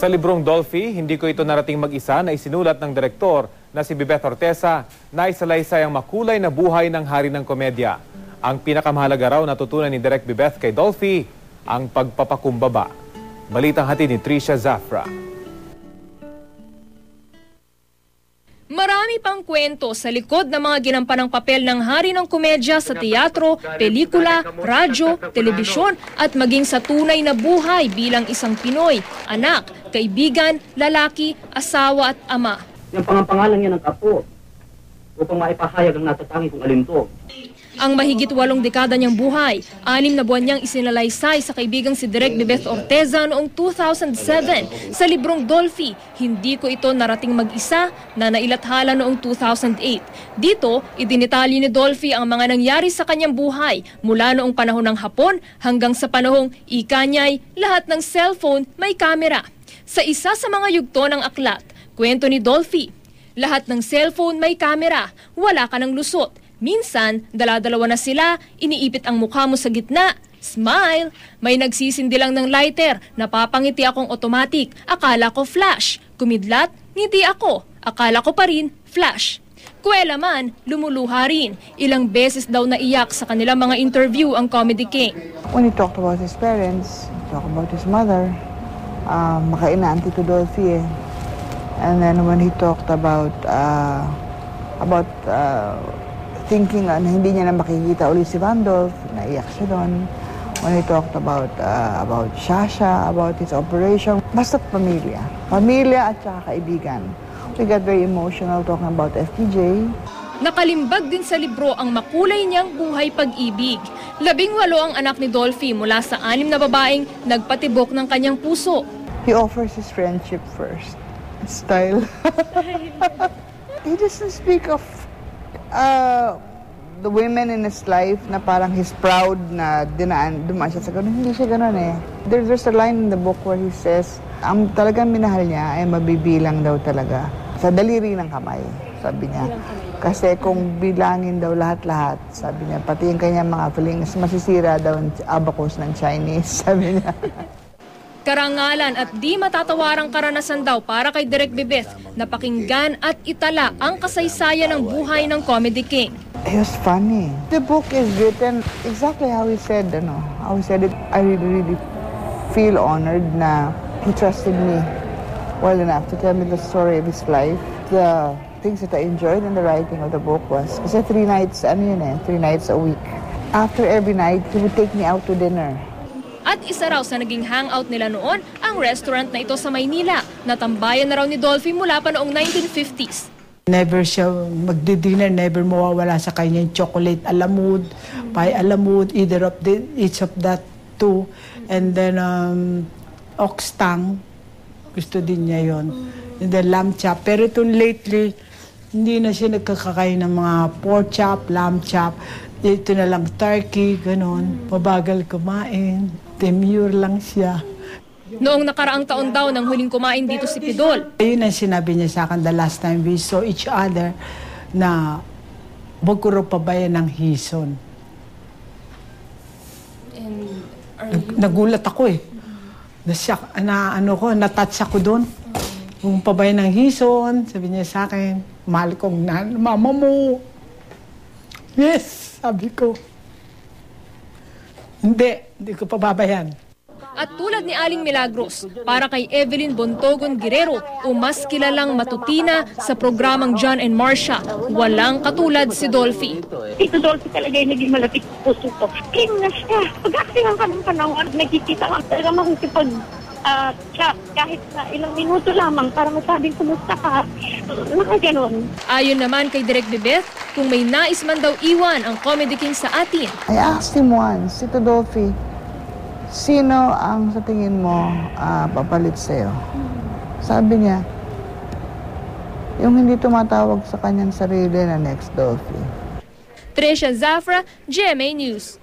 Sa librong Dolphy, hindi ko ito narating mag-isa na isinulat ng direktor na si Bebeth Orteza na isalaysay ang makulay na buhay ng hari ng komedya. Ang pinakamahalaga raw natutunan ni Direk Bebeth kay Dolphy, ang pagpapakumbaba. Balitang hatid ni Trisha Zafra. Marami pang kwento sa likod ng mga ginampanang papel ng hari ng komedya sa teatro, pelikula, radyo, telebisyon at maging sa tunay na buhay bilang isang Pinoy, anak, kaibigan, lalaki, asawa at ama. Yung pangalan niya ng apo upang maipahayag ang natatangi kong alintog. Ang mahigit 8 dekada niyang buhay, 6 na buwan niyang isinalaysay sa kaibigang si Direk Bebeth Orteza noong 2007 sa librong Dolphy, Hindi Ko Ito Narating Mag-Isa na nailathala noong 2008. Dito, idinitalye ni Dolphy ang mga nangyari sa kanyang buhay mula noong panahon ng Hapon hanggang sa panahong ikanyay, lahat ng cellphone may kamera. Sa isa sa mga yugto ng aklat, kwento ni Dolphy, lahat ng cellphone may kamera, wala ka ng lusot. Minsan, dala-dalawa na sila, iniipit ang mukha mo sa gitna. Smile! May nagsisindi lang ng lighter, napapangiti akong automatic, akala ko flash. Kumidlat, ngiti ako, akala ko pa rin flash. Kuwela man, lumuluha rin. Ilang beses daw naiyak sa kanilang mga interview ang Comedy King. When he talked about his parents, he talked about his mother, makaina-auntie to Dolphy eh. And then when he talked about thinking na hindi niya na makikita ulit si Randolph, naiyak siya doon. When he talked about Shasha, about his operation, basta't pamilya. Pamilya at saka kaibigan. We got very emotional talking about FPJ. Nakalimbag din sa libro ang makulay niyang buhay pag-ibig. 18 ang anak ni Dolphy mula sa 6 na babaeng nagpatibok ng kanyang puso. He offers his friendship first. Style. He doesn't speak of the women in his life na parang he's proud na dumaan siya sa ganun. Hindi siya ganun eh. There's a line in the book where he says, ang talagang minahal niya ay mabibilang daw talaga sa daliri ng kamay, sabi niya. Kasi kung bilangin daw lahat-lahat, sabi niya, pati yung kanyang mga feelings, masisira daw ang abacus ng Chinese, sabi niya. Karangalan at di matatawarang karanasan daw para kay Direk Bebeth na pakinggan at itala ang kasaysayan ng buhay ng Comedy King. It was funny. The book is written exactly how he said, how he said it. I really feel honored na he trusted me well enough to tell me the story of his life. The things that I enjoyed in the writing of the book was, kasi 3 nights, 3 nights a week. After every night, he would take me out to dinner. At isa raw sa naging hangout nila noon ang restaurant na ito sa Maynila. Natambayan na raw ni Dolphy mula pa noong 1950s. Never siya magdi-dinner, never mawawala sa kanya yung chocolate alamud, pie alamud, either of each of that two. And then oxtang, gusto din niya yon. And then lamb chop. Pero ito lately, hindi na siya nagkakakain ng mga pork chop, lamb chop. Ito na lang turkey, ganon. Mabagal kumain. Demure lang siya. Noong nakaraang taon daw nang huling kumain dito si Pidol. Ayun ang sinabi niya sa akin the last time we saw each other na wag ko raw pabayan ng hison. Nagulat ako eh. Natouch ako doon. Kung pabayan ng hison, sabi niya sa akin, mahal kong mama mo. Yes, sabi ko. Hindi ko pababayan. At tulad ni Aling Milagros, para kay Evelyn Bontogon Guerrero o mas kilalang matutina sa programang John and Marcia, walang katulad si Dolphy. Ito Dolphy talaga yung naging malapit sa puso ko. King na siya. Pag-actingan ka ng panahon, nakikita ka talaga makikipag chat kahit na ilang minuto lamang para masabing kumusta ka. Nakaganon. Ayon naman kay Direk Bebeth, kung may nais man daw iwan ang Comedy King sa atin. I asked him once, Tito Dolphy, sino ang sa tingin mo papalit sa'yo? Sabi niya, yung hindi tumatawag sa kanyang sarili na next Dolphy. Trisha Zafra, GMA News.